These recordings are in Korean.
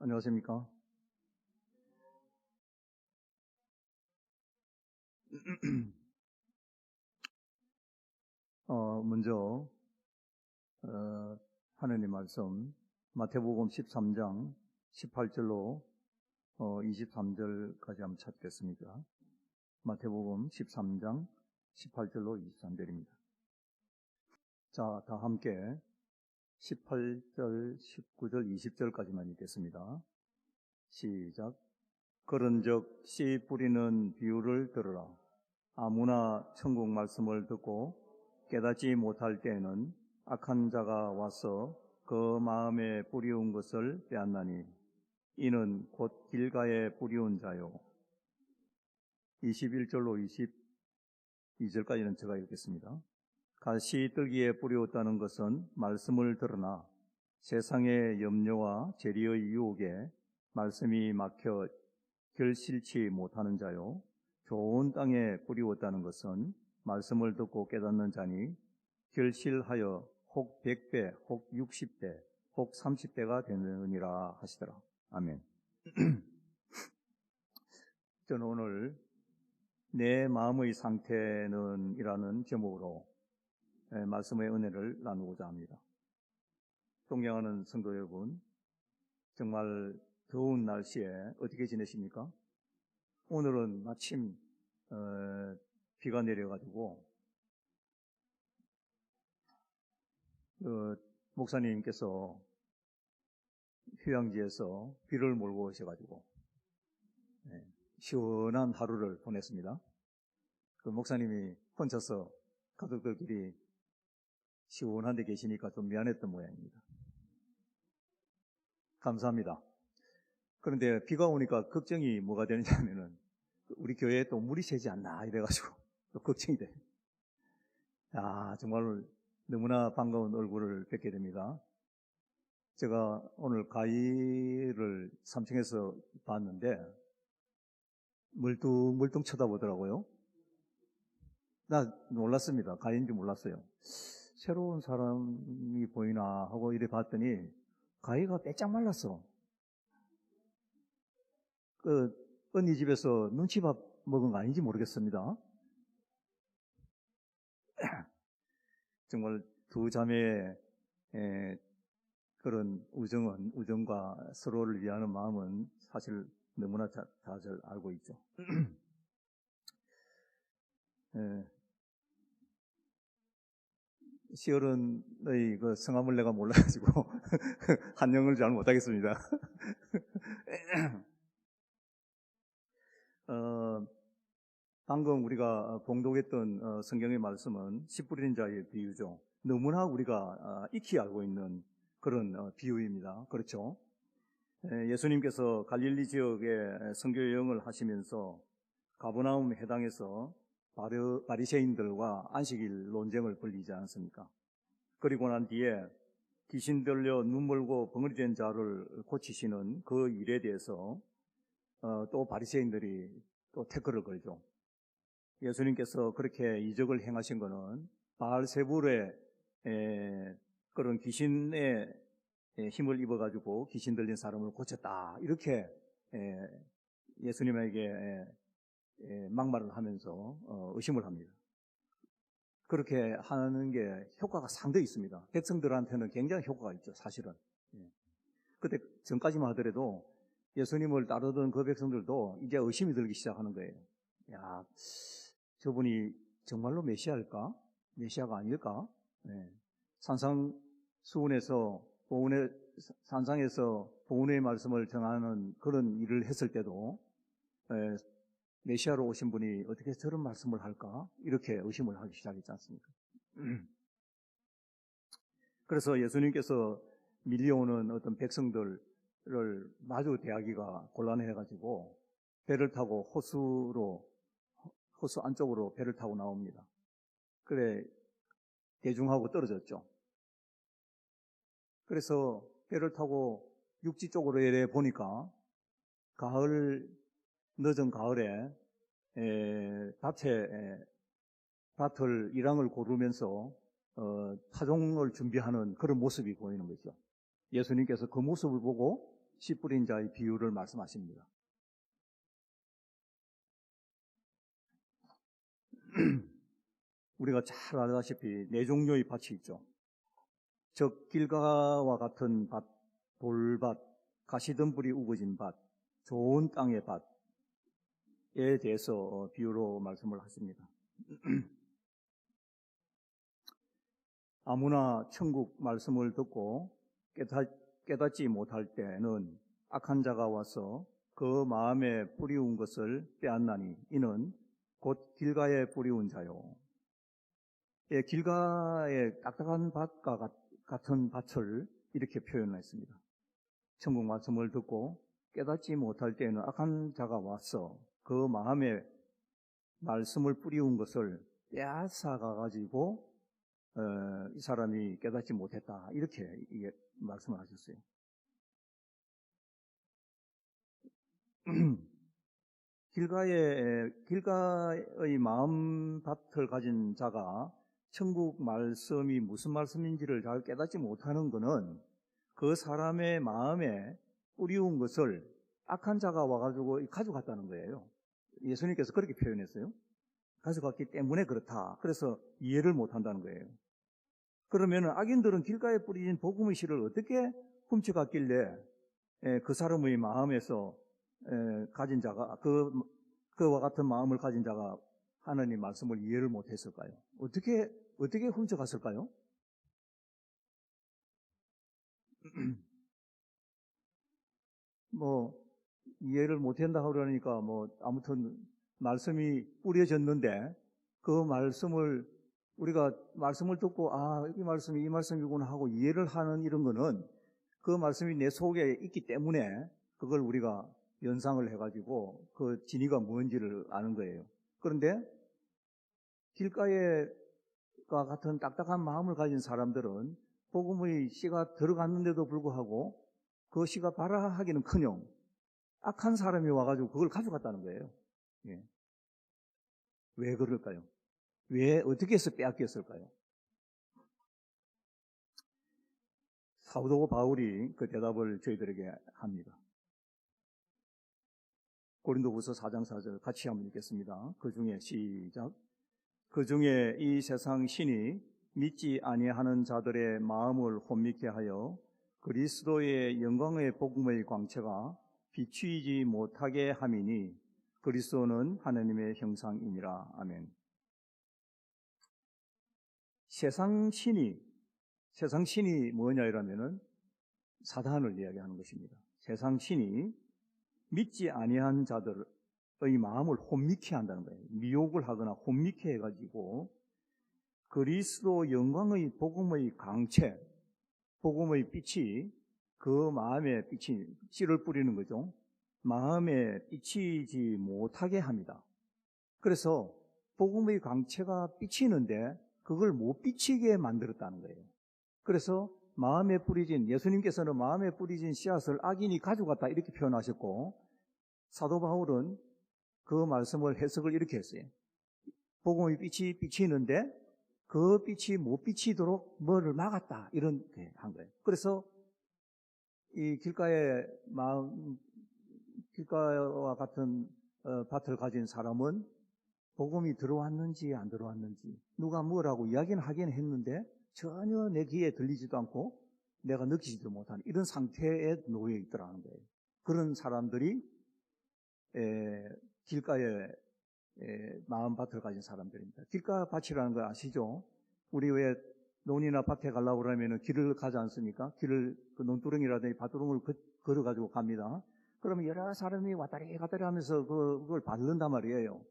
안녕하십니까? 먼저 하느님 말씀 마태복음 13장 18절로 23절까지 한번 찾겠습니다. 마태복음 13장 18절로 23절입니다. 자, 다 함께 18절, 19절, 20절까지만 읽겠습니다. 시작. 그런즉 씨 뿌리는 비유를 들으라. 아무나 천국 말씀을 듣고 깨닫지 못할 때에는 악한 자가 와서 그 마음에 뿌리운 것을 빼앗나니 이는 곧 길가에 뿌리운 자요. 21절로 22절까지는 제가 읽겠습니다. 가시떨기에 뿌리었다는 것은 말씀을 들으나 세상의 염려와 재리의 유혹에 말씀이 막혀 결실치 못하는 자요. 좋은 땅에 뿌리었다는 것은 말씀을 듣고 깨닫는 자니 결실하여 혹 100배, 혹 60배, 혹 30배가 되느니라 하시더라. 아멘. 저는 오늘 내 마음의 상태는 이라는 제목으로 말씀의 은혜를 나누고자 합니다. 존경하는 성도 여러분, 정말 더운 날씨에 어떻게 지내십니까? 오늘은 마침 비가 내려가지고 목사님께서 휴양지에서 비를 몰고 오셔가지고 시원한 하루를 보냈습니다. 그 목사님이 혼자서 가족들끼리 시원한 데 계시니까 좀 미안했던 모양입니다. 감사합니다. 그런데 비가 오니까 걱정이 뭐가 되느냐면은 우리 교회에 또 물이 새지 않나 이래가지고 또 걱정이 돼. 정말 너무나 반가운 얼굴을 뵙게 됩니다. 제가 오늘 가위를 3층에서 봤는데 멀뚱멀뚱 쳐다보더라고요. 나 놀랐습니다. 가위인지 몰랐어요. 새로운 사람이 보이나 하고 이래 봤더니 가위가 빼짝 말랐어. 언니 집에서 눈치밥 먹은 거 아닌지 모르겠습니다. 정말 두 자매의 그런 우정과 서로를 위하는 마음은 사실 너무나 다 잘 알고 있죠. 시어른의 그 성함을 내가 몰라가지고 한영을 잘 못하겠습니다. 방금 우리가 봉독했던 성경의 말씀은 씨 뿌리는 자의 비유죠. 너무나 우리가 익히 알고 있는 그런 비유입니다. 그렇죠? 예수님께서 갈릴리 지역에 선교 여행을 하시면서 가버나움 해당에서 바리새인들과 안식일 논쟁을 벌이지 않습니까? 그리고 난 뒤에 귀신 들려 눈멀고 벙어리 된 자를 고치시는 그 일에 대해서 또 바리새인들이 또 태클을 걸죠. 예수님께서 그렇게 이적을 행하신 것은 바알세불의 그런 귀신의 힘을 입어가지고 귀신 들린 사람을 고쳤다, 이렇게 예수님에게 막말을 하면서 의심을 합니다. 그렇게 하는 게 효과가 상당히 있습니다. 백성들한테는 굉장히 효과가 있죠, 사실은. 그때 전까지만 하더라도 예수님을 따르던 그 백성들도 이제 의심이 들기 시작하는 거예요. 저분이 정말로 메시아일까? 메시아가 아닐까? 산상에서 보훈의 말씀을 전하는 그런 일을 했을 때도 메시아로 오신 분이 어떻게 저런 말씀을 할까? 이렇게 의심을 하기 시작했지 않습니까? 그래서 예수님께서 밀려오는 어떤 백성들을 마주 대하기가 곤란해가지고 배를 타고 호수 안쪽으로 배를 타고 나옵니다. 그래 대중하고 떨어졌죠. 그래서 배를 타고 육지 쪽으로 이래 보니까 늦은 가을에 밭을 일항을 고르면서 파종을 준비하는 그런 모습이 보이는 거죠. 예수님께서 그 모습을 보고 씨 뿌린 자의 비유를 말씀하십니다. 우리가 잘 알다시피 네 종류의 밭이 있죠. 적길가와 같은 밭, 돌밭, 가시덤불이 우거진 밭, 좋은 땅의 밭에 대해서 비유로 말씀을 하십니다. 아무나 천국 말씀을 듣고 깨닫지 못할 때는 악한 자가 와서 그 마음에 뿌리운 것을 빼앗나니 이는 곧 길가에 뿌리운 자요. 예, 길가의 딱딱한 밭과 같은 밭을 이렇게 표현했습니다. 천국 말씀을 듣고 깨닫지 못할 때에는 악한 자가 와서 그 마음에 말씀을 뿌리운 것을 빼앗아 가지고 이 사람이 깨닫지 못했다, 이렇게 말씀을 하셨어요. 길가의 마음밭을 가진 자가 천국 말씀이 무슨 말씀인지를 잘 깨닫지 못하는 것은 그 사람의 마음에 뿌리운 것을 악한 자가 와가지고 가져갔다는 거예요. 예수님께서 그렇게 표현했어요. 가져갔기 때문에 그렇다. 그래서 이해를 못한다는 거예요. 그러면 악인들은 길가에 뿌려진 복음의 씨를 어떻게 훔쳐갔길래 그 사람의 마음에서 가진 자가 그와 같은 마음을 가진 자가 하나님 말씀을 이해를 못했을까요? 어떻게 훔쳐갔을까요? 뭐 이해를 못한다 그러니까 뭐 아무튼 말씀이 뿌려졌는데 그 말씀을 우리가 말씀을 듣고 이 말씀이 이 말씀이구나 하고 이해를 하는 이런 거는 그 말씀이 내 속에 있기 때문에 그걸 우리가 연상을 해가지고 그 진리가 뭔지를 아는 거예요. 그런데 길가에가 같은 딱딱한 마음을 가진 사람들은 복음의 씨가 들어갔는데도 불구하고 그 씨가 발화하기는커녕 악한 사람이 와가지고 그걸 가져갔다는 거예요. 예. 왜 그럴까요? 왜 어떻게 해서 빼앗겼을까요? 사도 바울이 그 대답을 저희들에게 합니다. 고린도후서 4장 4절 같이 한번 읽겠습니다. 그 중에 시작. 그 중에 이 세상 신이 믿지 아니하는 자들의 마음을 혼미케 하여 그리스도의 영광의 복음의 광채가 비추이지 못하게 함이니 그리스도는 하나님의 형상이니라. 아멘. 세상 신이 뭐냐 이러면은 사단을 이야기하는 것입니다. 세상 신이 믿지 아니한 자들의 마음을 혼미케 한다는 거예요. 미혹을 하거나 혼미케 해가지고 그리스도 영광의 복음의 광채, 복음의 빛이 그 마음에 씨를 뿌리는 거죠. 마음에 비치지 못하게 합니다. 그래서 복음의 광채가 비치는데 그걸 못 비치게 만들었다는 거예요. 그래서 마음에 뿌리진, 예수님께서는 마음에 뿌리진 씨앗을 악인이 가져갔다 이렇게 표현하셨고, 사도 바울은 그 말씀을 해석을 이렇게 했어요. 복음의 빛이 비치는데 그 빛이 못 비치도록 뭐를 막았다, 이렇게 한 거예요. 그래서 이 길가와 같은 밭을 가진 사람은 복음이 들어왔는지 안 들어왔는지 누가 뭐라고 이야기는 하긴 했는데 전혀 내 귀에 들리지도 않고 내가 느끼지도 못하는 이런 상태에 놓여 있더라는 거예요. 그런 사람들이 길가에 마음밭을 가진 사람들입니다. 길가밭이라는 거 아시죠? 우리 왜 논이나 밭에 가려고 그러면 길을 가지 않습니까? 길을 그 논두렁이라든지 밭두렁을 걸어가지고 갑니다. 그러면 여러 사람이 왔다리 갔다리 하면서 그걸 밟는단 말이에요.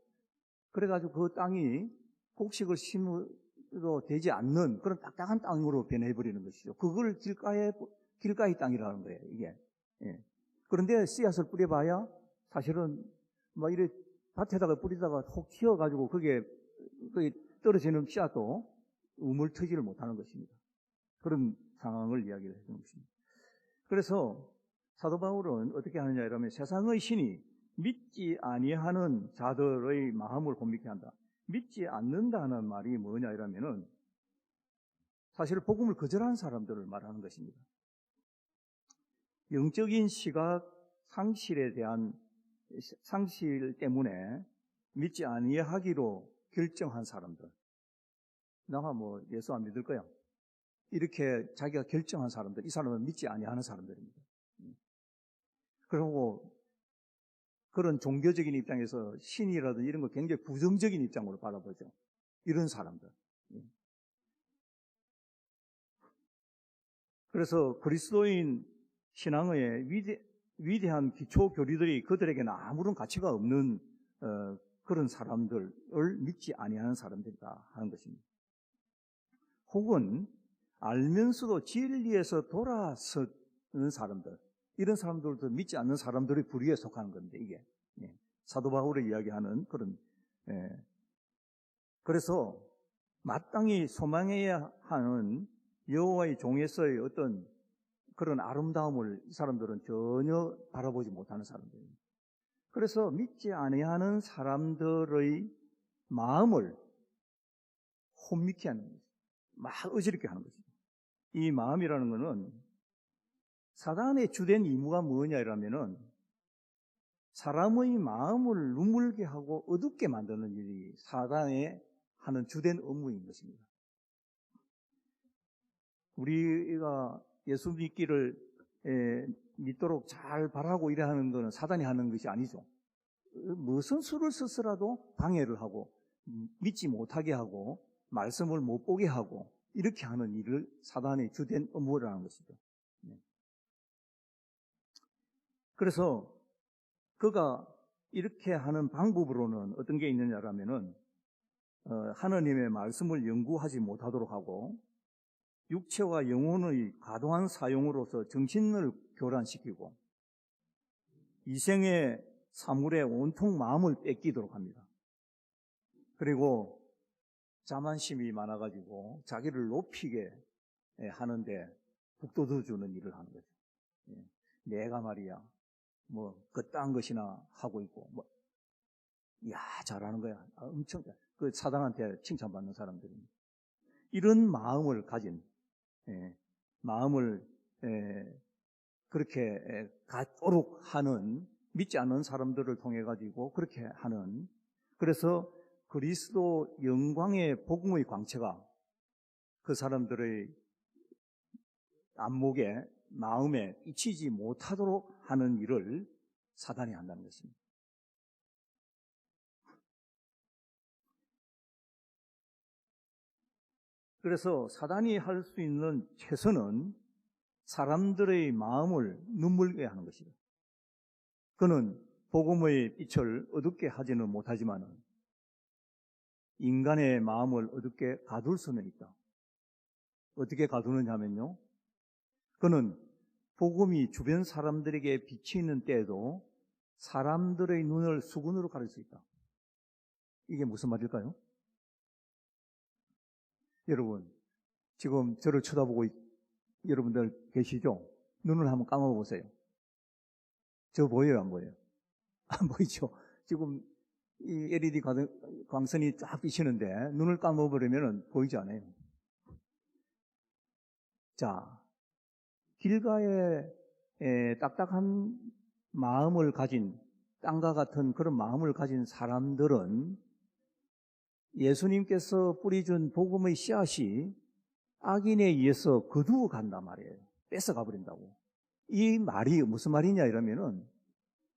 그래가지고 그 땅이 곡식을 심어도 되지 않는 그런 딱딱한 땅으로 변해버리는 것이죠. 그걸 길가의 땅이라는 거예요, 이게. 예. 그런데 씨앗을 뿌려봐야 사실은 막 이래 밭에다가 뿌리다가 톡 튀어가지고 그게 떨어지는 씨앗도 우물트지를 못하는 것입니다. 그런 상황을 이야기를 해주는 것입니다. 그래서 사도 바울은 어떻게 하느냐 이러면 세상의 신이 믿지 아니하는 자들의 마음을 혼미케 한다. 믿지 않는다는 말이 뭐냐 이러면은 사실 복음을 거절한 사람들을 말하는 것입니다. 영적인 시각 상실에 대한 상실 때문에 믿지 아니하기로 결정한 사람들. 나가 뭐 예수 안 믿을 거야. 이렇게 자기가 결정한 사람들, 이 사람은 믿지 아니하는 사람들입니다. 그리고 그런 종교적인 입장에서 신이라든지 이런 걸 굉장히 부정적인 입장으로 바라보죠. 이런 사람들. 그래서 그리스도인 신앙의 위대한 기초 교리들이 그들에게는 아무런 가치가 없는 그런 사람들을 믿지 아니하는 사람들이다 하는 것입니다. 혹은 알면서도 진리에서 돌아서는 사람들, 이런 사람들도 믿지 않는 사람들의 부류에 속하는 건데, 이게 사도 바울이 이야기하는 그런. 그래서 마땅히 소망해야 하는 여호와의 종에서의 어떤 그런 아름다움을 이 사람들은 전혀 바라보지 못하는 사람들입니다. 그래서 믿지 아니하는 사람들의 마음을 혼미케 하는 거죠. 막 어지럽게 하는 거죠. 이 마음이라는 것은 사단의 주된 임무가 뭐냐라면은 사람의 마음을 눈물게 하고 어둡게 만드는 일이 사단의 하는 주된 업무인 것입니다. 우리가 예수 믿기를 믿도록 잘 바라고 이래 하는 것은 사단이 하는 것이 아니죠. 무슨 수를 써서라도 방해를 하고 믿지 못하게 하고 말씀을 못 보게 하고 이렇게 하는 일을 사단의 주된 업무라는 것이죠. 그래서 그가 이렇게 하는 방법으로는 어떤 게 있느냐라면은 하나님의 말씀을 연구하지 못하도록 하고 육체와 영혼의 과도한 사용으로서 정신을 교란시키고 이생의 사물에 온통 마음을 뺏기도록 합니다. 그리고 자만심이 많아가지고 자기를 높이게 하는데 북돋워주는 일을 하는 거죠. 내가 말이야 뭐 그딴 것이나 하고 있고 야 잘하는 거야. 엄청 그 사단한테 칭찬받는 사람들입니다. 이런 마음을 가진 마음을 그렇게 갖도록 하는 믿지 않는 사람들을 통해 가지고 그렇게 하는, 그래서 그리스도 영광의 복음의 광채가 그 사람들의 안목에 마음에 끼치지 못하도록 하는 일을 사단이 한다는 것입니다. 그래서 사단이 할 수 있는 최선은 사람들의 마음을 눈물게 하는 것이다. 그는 복음의 빛을 어둡게 하지는 못하지만 인간의 마음을 어둡게 가둘 수는 있다. 어떻게 가두느냐 하면요, 그는 복음이 주변 사람들에게 비치는 때에도 사람들의 눈을 수군으로 가릴 수 있다. 이게 무슨 말일까요? 여러분, 지금 저를 쳐다보고 여러분들 계시죠? 눈을 한번 감아보세요. 저 보여요, 안 보여요? 안 보이죠? 지금 이 LED 광선이 쫙 비치는데 눈을 감아버리면 보이지 않아요. 자, 길가에 딱딱한 마음을 가진, 땅과 같은 그런 마음을 가진 사람들은 예수님께서 뿌리준 복음의 씨앗이 악인에 의해서 거두어 간단 말이에요. 뺏어가 버린다고. 이 말이 무슨 말이냐 이러면은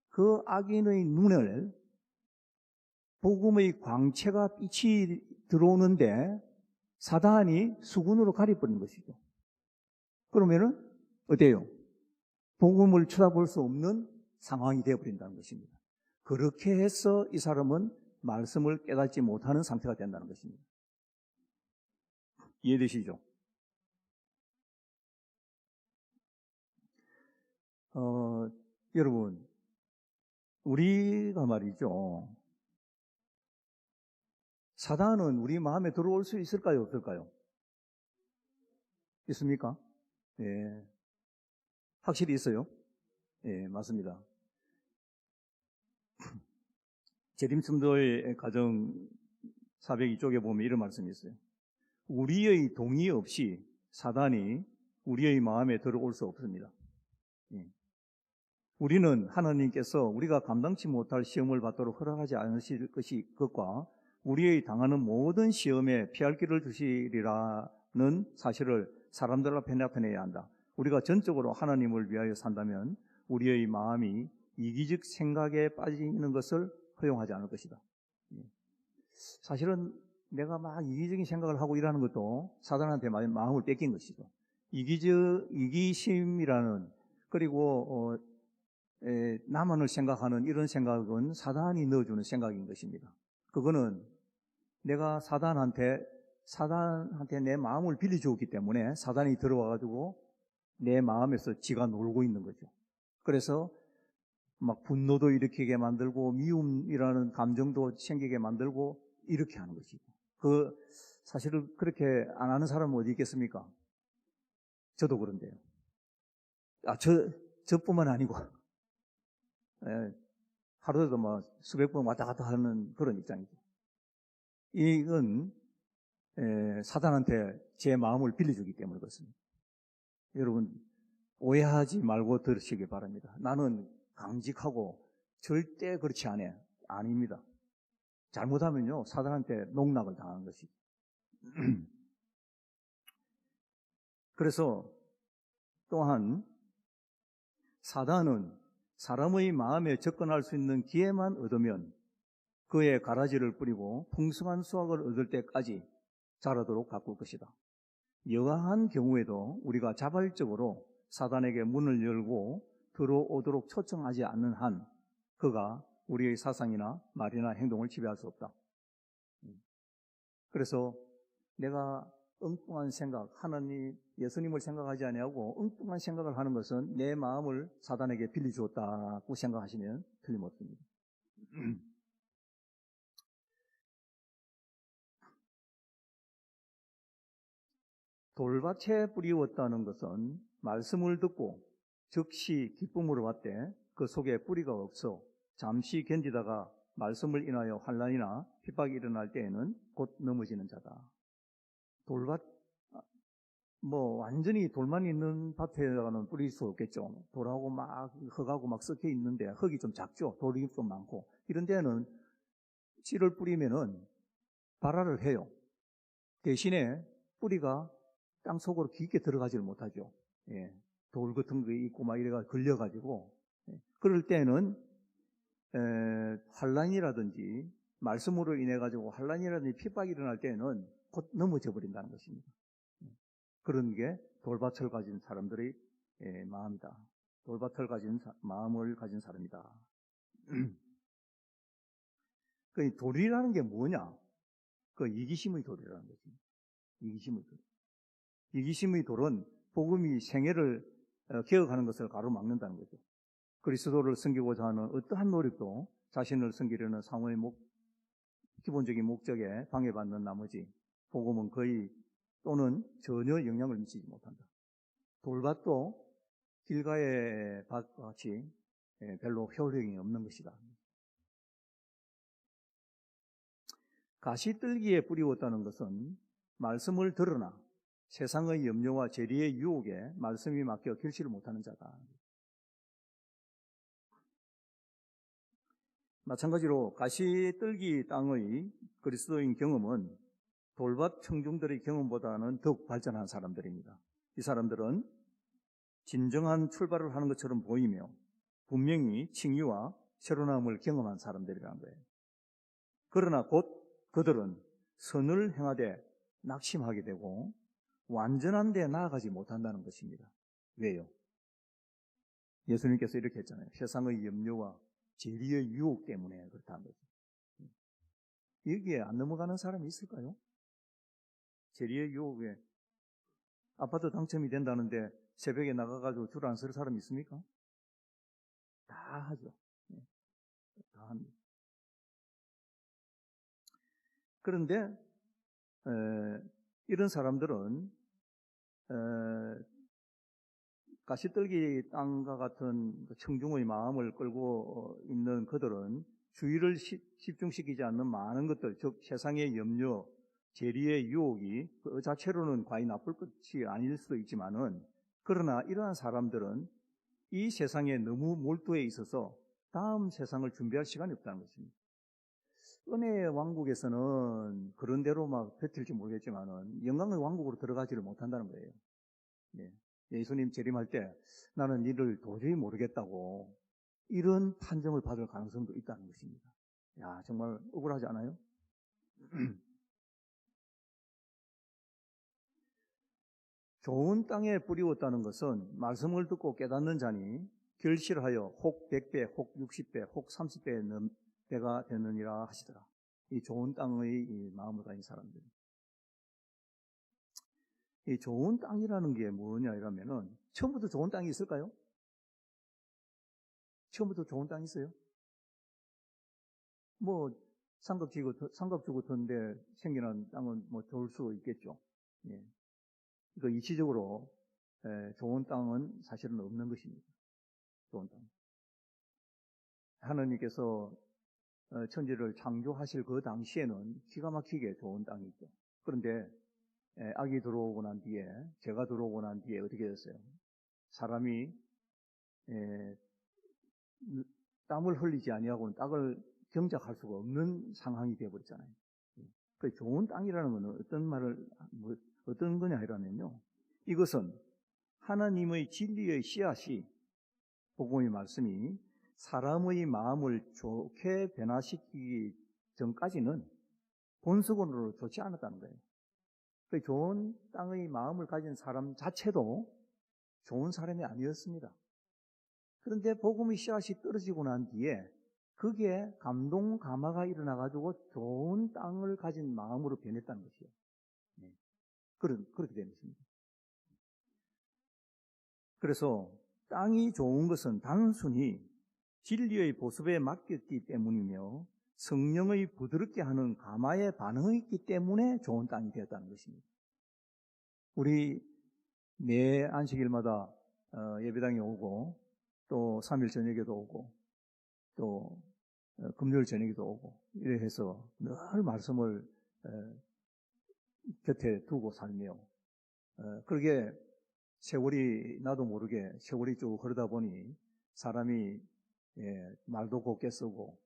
그 악인의 눈을 복음의 광채가 빛이 들어오는데 사단이 수군으로 가려버린 것이죠. 그러면은 어때요? 복음을 쳐다볼 수 없는 상황이 되어버린다는 것입니다. 그렇게 해서 이 사람은 말씀을 깨닫지 못하는 상태가 된다는 것입니다. 이해되시죠? 여러분, 우리가 말이죠, 사단은 우리 마음에 들어올 수 있을까요? 없을까요? 있습니까? 예. 확실히 있어요? 예, 맞습니다. 제림슨더의 가정 402쪽에 보면 이런 말씀이 있어요. 우리의 동의 없이 사단이 우리의 마음에 들어올 수 없습니다. 예. 우리는 하나님께서 우리가 감당치 못할 시험을 받도록 허락하지 않으실 것과 우리의 당하는 모든 시험에 피할 길을 두시리라는 사실을 사람들 앞에 나타내야 한다. 우리가 전적으로 하나님을 위하여 산다면 우리의 마음이 이기적 생각에 빠지는 것을 허용하지 않을 것이다. 사실은 내가 막 이기적인 생각을 하고 일하는 것도 사단한테 마음을 뺏긴 것이죠. 이기심이라는, 그리고 나만을 생각하는 이런 생각은 사단이 넣어주는 생각인 것입니다. 그거는 내가 사단한테 내 마음을 빌려주었기 때문에 사단이 들어와가지고 내 마음에서 지가 놀고 있는 거죠. 그래서 막 분노도 일으키게 만들고 미움이라는 감정도 생기게 만들고 이렇게 하는 것이죠. 사실은 그렇게 안 하는 사람은 어디 있겠습니까? 저도 그런데요. 저뿐만 아니고 하루에도 수백 번 왔다 갔다 하는 그런 입장이죠. 이건 사단한테 제 마음을 빌려주기 때문에 그렇습니다. 여러분 오해하지 말고 들으시기 바랍니다. 나는 강직하고 절대 그렇지 않아요. 아닙니다. 잘못하면요 사단한테 농락을 당하는 것이죠. 그래서 또한 사단은 사람의 마음에 접근할 수 있는 기회만 얻으면 그의 가라지를 뿌리고 풍성한 수확을 얻을 때까지 자라도록 가꿀 것이다. 여하한 경우에도 우리가 자발적으로 사단에게 문을 열고 들어오도록 초청하지 않는 한 그가 우리의 사상이나 말이나 행동을 지배할 수 없다. 그래서 내가 엉뚱한 생각, 하나님, 예수님을 생각하지 아니하고 엉뚱한 생각을 하는 것은 내 마음을 사단에게 빌려주었다고 생각하시면 틀림없습니다. 돌밭에 뿌리웠다는 것은 말씀을 듣고 즉시 기쁨으로 받되 그 속에 뿌리가 없어 잠시 견디다가 말씀을 인하여 환난이나 핍박이 일어날 때에는 곧 넘어지는 자다. 돌밭, 완전히 돌만 있는 밭에다가는 뿌릴 수 없겠죠. 돌하고 흙하고 섞여 있는데 흙이 좀 작죠. 돌이 좀 많고 이런 데는 씨를 뿌리면은 발화를 해요. 대신에 뿌리가 땅 속으로 깊게 들어가지를 못하죠. 돌 같은 거 있고 이래가 걸려가지고 그럴 때는 환난이라든지 말씀으로 인해 가지고 환난이라든지 핍박이 일어날 때는 곧 넘어져 버린다는 것입니다. 그런 게 돌밭을 가진 사람들의 마음이다. 돌밭을 가진 마음을 가진 사람이다. 그 돌이라는 게 뭐냐? 그 이기심의 돌이라는 것입니다. 이기심의 돌. 이기심의 돌은 복음이 생애를 개혁하는 것을 가로막는다는 거죠. 그리스도를 섬기고자 하는 어떠한 노력도 자신을 섬기려는 상호의 기본적인 목적에 방해받는 나머지 복음은 거의 또는 전혀 영향을 미치지 못한다. 돌밭도 길가의 밭과 같이 별로 효력이 없는 것이다. 가시떨기에 뿌리웠다는 것은 말씀을 들으나 세상의 염려와 재리의 유혹에 말씀이 맡겨 결실을 못하는 자다. 마찬가지로 가시떨기 땅의 그리스도인 경험은 돌밭 청중들의 경험보다는 더욱 발전한 사람들입니다. 이 사람들은 진정한 출발을 하는 것처럼 보이며 분명히 칭의와 새로남을 경험한 사람들이라는 거예요. 그러나 곧 그들은 선을 행하되 낙심하게 되고 완전한 데 나아가지 못한다는 것입니다. 왜요? 예수님께서 이렇게 했잖아요. 세상의 염려와 재리의 유혹 때문에 그렇다는 거죠. 여기에 안 넘어가는 사람이 있을까요? 재리의 유혹에 아파트 당첨이 된다는데 새벽에 나가가지고 줄 안 설 사람이 있습니까? 다 하죠. 다 합니다. 그런데 이런 사람들은 가시떨기 땅과 같은 청중의 마음을 끌고 있는 그들은 주의를 집중시키지 않는 많은 것들, 즉 세상의 염려, 재리의 유혹이 그 자체로는 과히 나쁠 것이 아닐 수도 있지만은 그러나 이러한 사람들은 이 세상에 너무 몰두해 있어서 다음 세상을 준비할 시간이 없다는 것입니다. 은혜의 왕국에서는 그런 대로 막 뱉을지 모르겠지만은 영광의 왕국으로 들어가지를 못한다는 거예요. 예. 예수님 재림할 때 나는 이를 도저히 모르겠다고 이런 판정을 받을 가능성도 있다는 것입니다. 야, 정말 억울하지 않아요? 좋은 땅에 뿌리웠다는 것은 말씀을 듣고 깨닫는 자니 결실하여 혹 100배, 혹 60배, 혹 30배의 배가 되느니라 하시더라. 이 좋은 땅의 이 마음을 가진 사람들. 이 좋은 땅이라는 게 뭐냐 이러면은 처음부터 좋은 땅이 있을까요? 처음부터 좋은 땅이 있어요? 뭐 삼각 주고 던데 생겨난 땅은 뭐 좋을 수 있겠죠. 예. 그 이치적으로 좋은 땅은 사실은 없는 것입니다. 좋은 땅. 하나님께서 천지를 창조하실 그 당시에는 기가 막히게 좋은 땅이 있죠. 그런데 악이 들어오고 난 뒤에, 죄가 들어오고 난 뒤에 어떻게 됐어요? 사람이 땀을 흘리지 아니하고는 땅을 경작할 수가 없는 상황이 되어버렸잖아요. 그 좋은 땅이라는 것은 어떤 거냐 이러면요. 이것은 하나님의 진리의 씨앗이, 복음의 말씀이 사람의 마음을 좋게 변화시키기 전까지는 본성으로 좋지 않았다는 거예요. 그 좋은 땅의 마음을 가진 사람 자체도 좋은 사람이 아니었습니다. 그런데 복음의 씨앗이 떨어지고 난 뒤에 그게 감동 감화가 일어나가지고 좋은 땅을 가진 마음으로 변했다는 것이에요. 네. 그렇게 된 것입니다. 그래서 땅이 좋은 것은 단순히 진리의 보습에 맡겼기 때문이며 성령의 부드럽게 하는 감화에 반응했기 때문에 좋은 땅이 되었다는 것입니다. 우리 매 안식일마다 예배당에 오고 또 3일 저녁에도 오고 또 금요일 저녁에도 오고 이래 해서 늘 말씀을 곁에 두고 살며 그러게 세월이 나도 모르게 세월이 쭉 흐르다 보니 사람이 말도 곱게 쓰고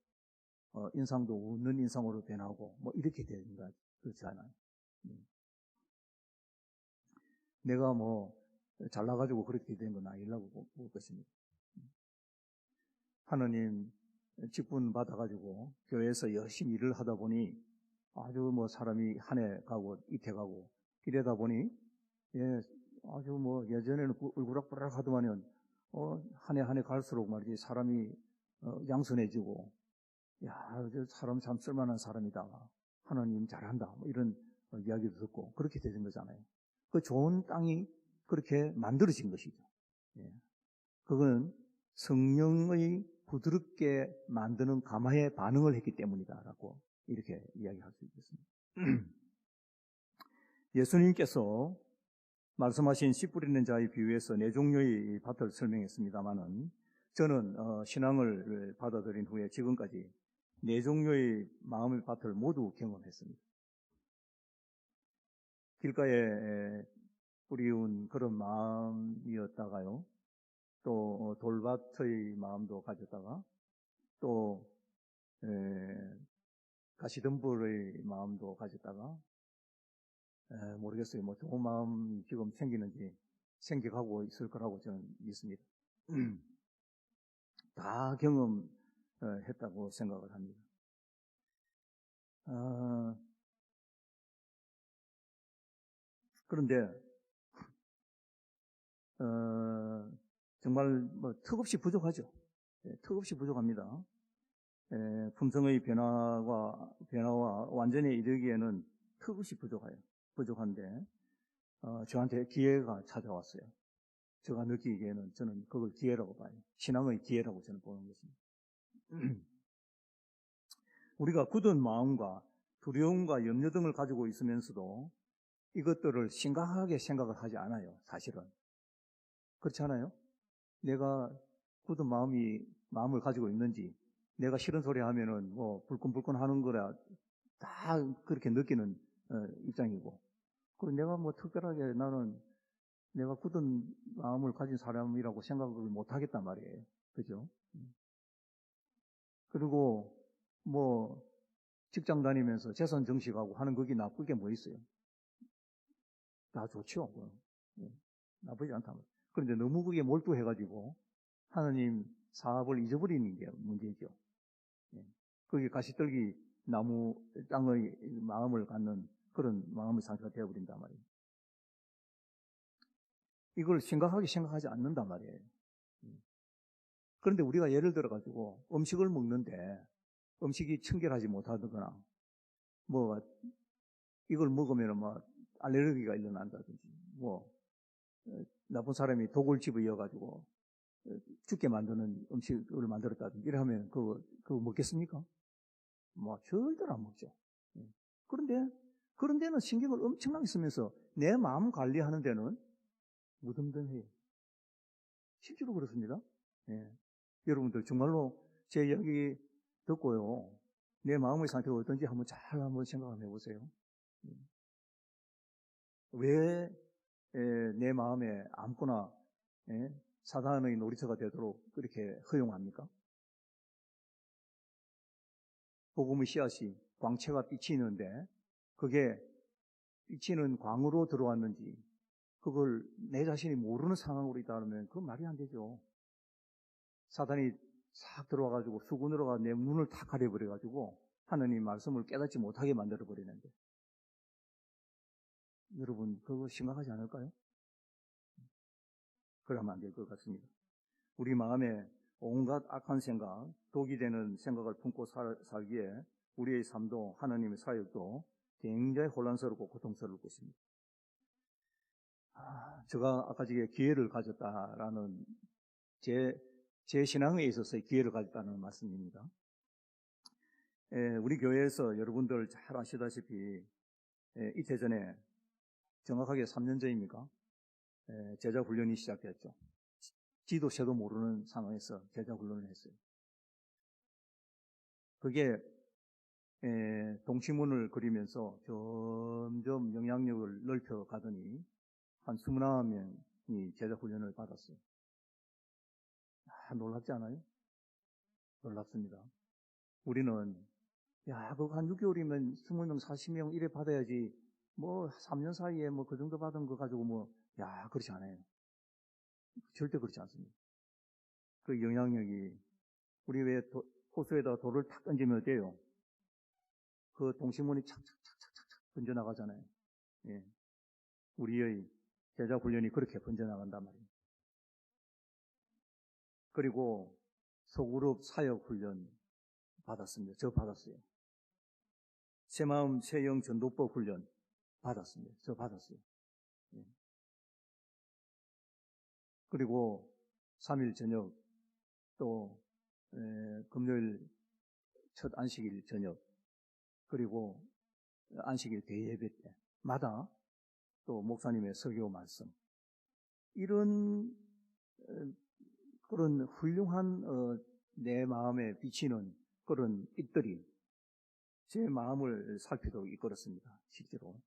인상도 웃는 인상으로 변하고 뭐 이렇게 된다 그렇지 않아요. 내가 뭐 잘나가지고 그렇게 된 건 아니라고 볼 것입니다. 하나님 직분 받아가지고 교회에서 열심히 일을 하다 보니 아주 뭐 사람이 한 해 가고 이태 가고 이러다 보니 아주 뭐 예전에는 울그락불락 하더만은 한 해 한 해 갈수록 말이지 사람이 양선해지고 야, 저 사람 참 쓸만한 사람이다. 하나님 잘한다. 뭐 이런 이야기도 듣고 그렇게 되는 거잖아요. 그 좋은 땅이 그렇게 만들어진 것이죠. 예. 그건 성령의 부드럽게 만드는 감화에 반응을 했기 때문이다라고 이렇게 이야기할 수 있겠습니다. 예수님께서 말씀하신 씨 뿌리는 자의 비유에서 네 종류의 밭을 설명했습니다만은 저는 신앙을 받아들인 후에 지금까지 네 종류의 마음의 밭을 모두 경험했습니다. 길가에 뿌리운 그런 마음이었다가요. 또 돌밭의 마음도 가졌다가 또 가시덤불의 마음도 가졌다가 모르겠어요. 뭐 좋은 마음 지금 생기는지 생겨가고 있을 거라고 저는 믿습니다. 다 경험했다고 생각을 합니다. 그런데 정말 뭐 턱없이 부족하죠. 턱없이 부족합니다. 품성의 변화와 완전히 이르기에는 턱없이 부족한데 저한테 기회가 찾아왔어요. 제가 느끼기에는 저는 그걸 기회라고 봐요. 신앙의 기회라고 저는 보는 것입니다. 우리가 굳은 마음과 두려움과 염려 등을 가지고 있으면서도 이것들을 심각하게 생각을 하지 않아요. 사실은. 그렇지 않아요? 내가 굳은 마음을 가지고 있는지, 내가 싫은 소리 하면은 뭐 불끈불끈 하는 거라 다 그렇게 느끼는 입장이고, 그리고 내가 뭐 특별하게 나는 내가 굳은 마음을 가진 사람이라고 생각을 못 하겠단 말이에요. 그죠? 그리고 뭐 직장 다니면서 재산 정식하고 하는 거기 나쁠 게 뭐 있어요? 다 좋죠. 나쁘지 않다. 그런데 너무 그게 몰두해가지고 하나님 사업을 잊어버리는 게 문제죠. 거기에 가시떨기 나무 땅의 마음을 갖는 그런 마음의 상태가 되어버린단 말이에요. 이걸 심각하게 생각하지 않는단 말이에요. 그런데 우리가 예를 들어가지고 음식을 먹는데 음식이 청결하지 못하거나 뭐 이걸 먹으면 뭐 알레르기가 일어난다든지 뭐 나쁜 사람이 독을 집어이어가지고 죽게 만드는 음식을 만들었다든지 이러면 그거 먹겠습니까? 뭐 절대로 안 먹죠. 그런 데는 신경을 엄청나게 쓰면서 내 마음 관리하는 데는 무덤덤해요. 실제로 그렇습니다. 여러분들 정말로 제 이야기 듣고요. 내 마음의 상태가 어떤지 한번 생각해 보세요. 왜 내 마음에 아무거나 사단의 놀이터가 되도록 그렇게 허용합니까? 복음의 씨앗이 광채가 비치는데 그게 비치는 광으로 들어왔는지 그걸 내 자신이 모르는 상황으로 있다 그러면 그건 말이 안 되죠. 사단이 싹 들어와가지고 수군으로가 내 눈을 다 가려버려가지고 하나님 말씀을 깨닫지 못하게 만들어버리는데 여러분 그거 심각하지 않을까요? 그러면 안 될 것 같습니다. 우리 마음에 온갖 악한 생각, 독이 되는 생각을 품고 살기에 우리의 삶도 하나님의 사역도 굉장히 혼란스럽고 고통스러울 것입니다. 제가 아까 전에 기회를 가졌다라는 제 신앙에 있어서의 기회를 가졌다는 말씀입니다. 우리 교회에서 여러분들 잘 아시다시피 이태 전에 정확하게 3년 전입니까? 제자 훈련이 시작됐죠. 지도 새도 모르는 상황에서 제자 훈련을 했어요. 그게 동시문을 그리면서 점점 영향력을 넓혀 가더니 한 29명이 제자 훈련을 받았어요. 놀랍지 않아요? 놀랍습니다. 우리는 그거 한 6개월이면 20명, 40명 이래 받아야지 뭐 3년 사이에 뭐 그 정도 받은 거 가지고 그렇지 않아요. 절대 그렇지 않습니다. 그 영향력이 우리 왜 호수에다 돌을 탁 던지면 어때요? 그 동시문이 착착착착착 번져나가잖아요. 우리의 제자 훈련이 그렇게 번져나간단 말이에요. 그리고 소그룹 사역 훈련 받았습니다. 저 받았어요. 새마음 새영 전도법 훈련 받았습니다. 저 받았어요. 그리고 3일 저녁 또 금요일 첫 안식일 저녁 그리고 안식일 대예배 때마다 또 목사님의 설교 말씀 이런 그런 훌륭한 내 마음에 비치는 그런 빛들이 제 마음을 살피도록 이끌었습니다. 실제로.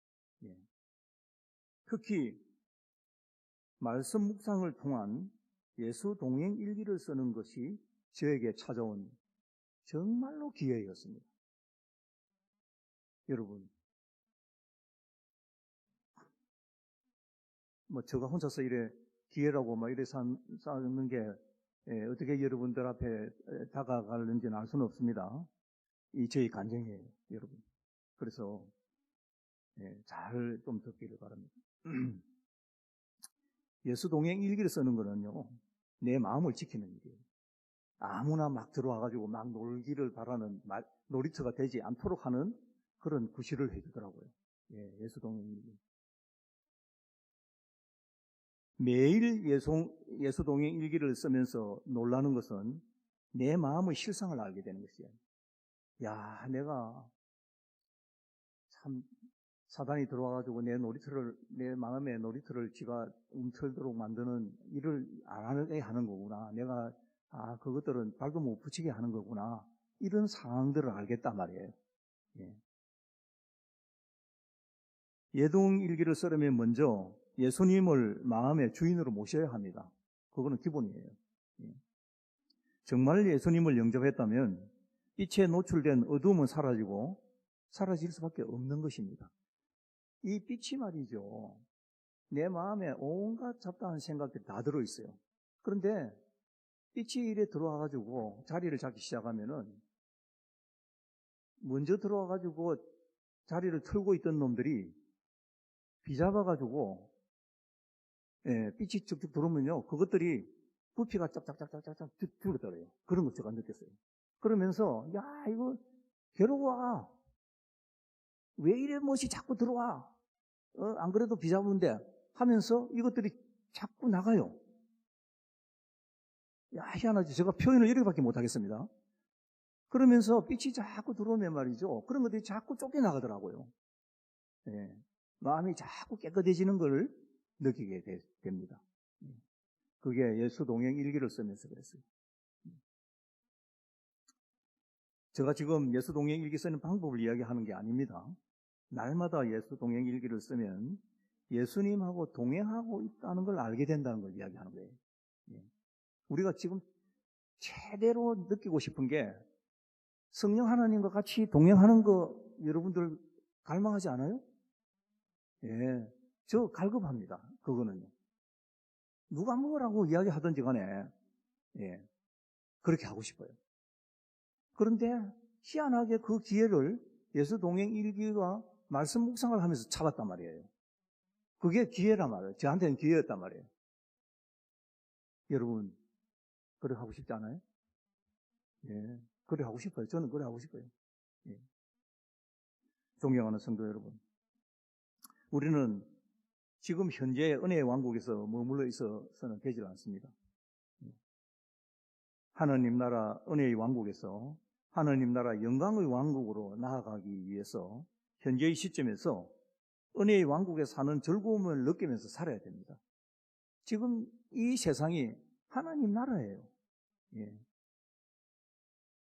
특히 말씀 묵상을 통한 예수 동행 일기를 쓰는 것이 저에게 찾아온 정말로 기회였습니다. 여러분, 제가 혼자서 이래 기회라고 이래 쌓는 게 어떻게 여러분들 앞에 다가가는지는 알 수는 없습니다. 이 저희 간증이에요, 여러분. 그래서 잘 좀 듣기를 바랍니다. 예수 동행 일기를 쓰는 거는요, 내 마음을 지키는 일이에요. 아무나 막 들어와가지고 막 놀기를 바라는 놀이터가 되지 않도록 하는 그런 구실을 해주더라고요. 예수 동행 일기. 매일 예수 동행 일기를 쓰면서 놀라는 것은 내 마음의 실상을 알게 되는 것이에요. 내가 참 사단이 들어와가지고 내 마음의 놀이터를 지가 움틀도록 만드는 일을 안 하는 거구나. 내가 그것들은 발도 못 붙이게 하는 거구나. 이런 상황들을 알겠단 말이에요. 예동 일기를 쓰려면 먼저 예수님을 마음의 주인으로 모셔야 합니다. 그거는 기본이에요. 정말 예수님을 영접했다면 빛에 노출된 어둠은 사라지고 사라질 수밖에 없는 것입니다. 이 빛이 말이죠. 내 마음에 온갖 잡다한 생각들이 다 들어있어요. 그런데 빛이 이래 들어와가지고 자리를 잡기 시작하면은 먼저 들어와가지고 자리를 털고 있던 놈들이 비잡아가지고 빛이 쭉쭉 들어오면요. 그것들이 부피가 짝짝짝짝짝 줄어들어요. 그런 거 제가 느꼈어요. 그러면서 야 이거 괴로워. 왜 이래 멋이 자꾸 들어와. 안 그래도 비잡은데 하면서 이것들이 자꾸 나가요. 야 희한하지. 제가 표현을 이렇게밖에 못하겠습니다. 그러면서 빛이 자꾸 들어오면 말이죠. 그런 것들이 자꾸 쫓겨나가더라고요. 마음이 자꾸 깨끗해지는 걸 느끼게 됩니다. 그게 예수 동행 일기를 쓰면서 그랬어요. 제가 지금 예수 동행 일기 쓰는 방법을 이야기하는 게 아닙니다. 날마다 예수 동행 일기를 쓰면 예수님하고 동행하고 있다는 걸 알게 된다는 걸 이야기하는 거예요. 우리가 지금 최대로 느끼고 싶은 게 성령 하나님과 같이 동행하는 거 여러분들 갈망하지 않아요? 저 갈급합니다. 그거는요. 누가 뭐라고 이야기하든지 간에 그렇게 하고 싶어요. 그런데 희한하게 그 기회를 예수 동행 일기와 말씀 묵상을 하면서 잡았단 말이에요. 그게 기회란 말이에요. 저한테는 기회였단 말이에요. 여러분 그래 하고 싶지 않아요? 그래 하고 싶어요. 저는 그래 하고 싶어요. 존경하는 성도 여러분, 우리는 지금 현재 은혜의 왕국에서 머물러 있어서는 되질 않습니다. 하나님 나라 은혜의 왕국에서 하나님 나라 영광의 왕국으로 나아가기 위해서 현재의 시점에서 은혜의 왕국에 사는 즐거움을 느끼면서 살아야 됩니다. 지금 이 세상이 하나님 나라예요.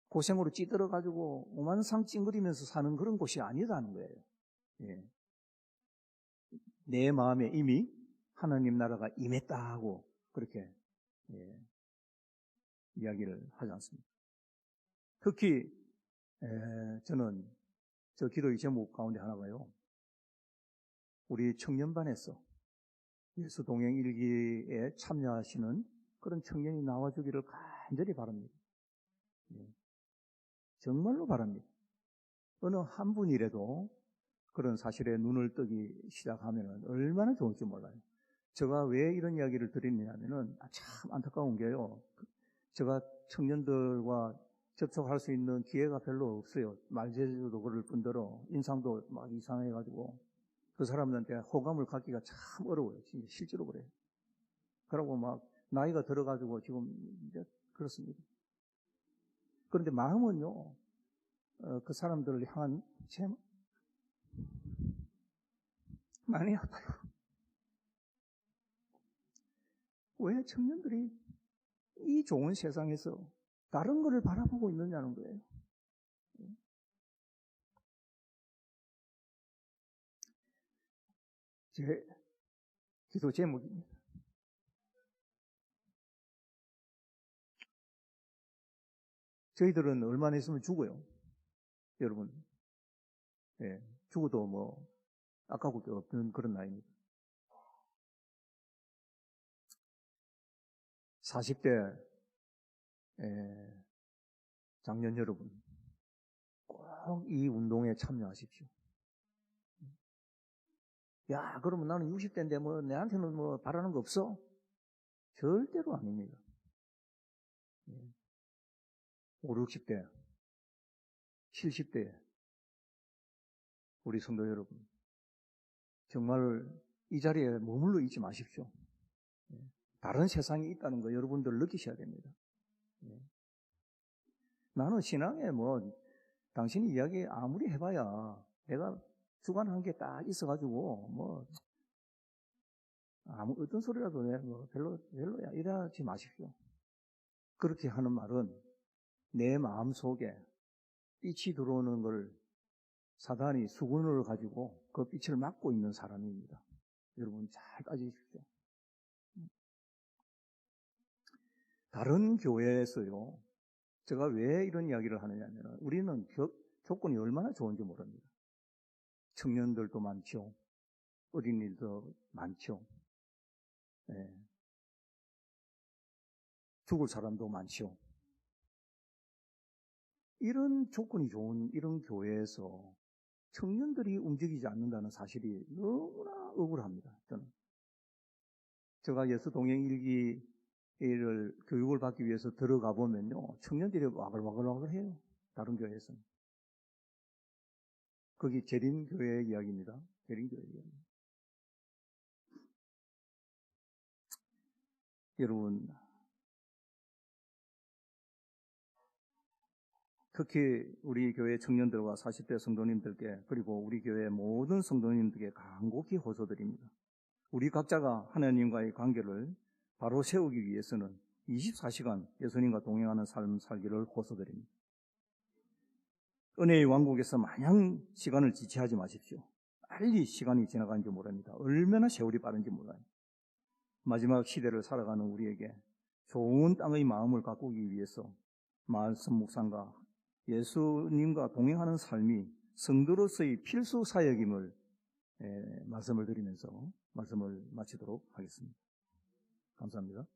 고생으로 찌들어가지고 오만상 찡그리면서 사는 그런 곳이 아니라는 거예요. 내 마음에 이미 하나님 나라가 임했다 하고 그렇게 이야기를 하지 않습니다. 특히 저는 저 기도의 제목 가운데 하나가요. 우리 청년반에서 예수 동행 일기에 참여하시는 그런 청년이 나와주기를 간절히 바랍니다. 정말로 바랍니다. 어느 한 분이라도 그런 사실에 눈을 뜨기 시작하면 얼마나 좋을지 몰라요. 제가 왜 이런 이야기를 드리냐면은 참 안타까운 게요. 제가 청년들과 접촉할 수 있는 기회가 별로 없어요. 말재주도 그럴 뿐더러 인상도 막 이상해가지고 그 사람들한테 호감을 갖기가 참 어려워요. 진짜 실제로 그래요. 그러고 막 나이가 들어가지고 지금 이제 그렇습니다. 그런데 마음은요, 그 사람들을 향한 제 많이 아파요. 왜 청년들이 이 좋은 세상에서 다른 것을 바라보고 있느냐는 거예요. 제 기도 제목입니다. 저희들은 얼마나 있으면 죽어요. 여러분. 죽어도 뭐 아까울 게 없는 그런 나이입니다. 40대 장년 여러분, 꼭 이 운동에 참여하십시오. 야, 그러면 나는 60대인데 뭐 내한테는 뭐 바라는 거 없어? 절대로 아닙니다. 5, 60대, 70대 우리 성도 여러분, 정말 이 자리에 머물러 있지 마십시오. 다른 세상이 있다는 거 여러분들 느끼셔야 됩니다. 나는 신앙에 뭐 당신이 이야기 아무리 해봐야 내가 주관한 게 딱 있어가지고 뭐 아무 어떤 소리라도 뭐 별로야 이러지 마십시오. 그렇게 하는 말은 내 마음 속에 빛이 들어오는 걸 사단이 수군을 가지고 그 빛을 막고 있는 사람입니다. 여러분 잘 따지십시오. 다른 교회에서요, 제가 왜 이런 이야기를 하느냐면, 우리는 조건이 얼마나 좋은지 모릅니다. 청년들도 많죠. 어린이들도 많죠. 네. 죽을 사람도 많죠. 이런 조건이 좋은 이런 교회에서 청년들이 움직이지 않는다는 사실이 너무나 억울합니다. 저는. 제가 예수 동행 일기를 교육을 받기 위해서 들어가 보면요, 청년들이 와글와글 해요. 다른 교회에서는. 거기 재림교회 이야기입니다. 재림교회 이야기. 여러분, 특히 우리 교회 청년들과 40대 성도님들께, 그리고 우리 교회 모든 성도님들께 간곡히 호소드립니다. 우리 각자가 하나님과의 관계를 바로 세우기 위해서는 24시간 예수님과 동행하는 삶 살기를 호소드립니다. 은혜의 왕국에서 마냥 시간을 지체하지 마십시오. 빨리 시간이 지나가는지 모릅니다. 얼마나 세월이 빠른지 몰라요. 마지막 시대를 살아가는 우리에게 좋은 땅의 마음을 가꾸기 위해서 말씀 묵상과 예수님과 동행하는 삶이 성도로서의 필수 사역임을 말씀을 드리면서 말씀을 마치도록 하겠습니다. 감사합니다.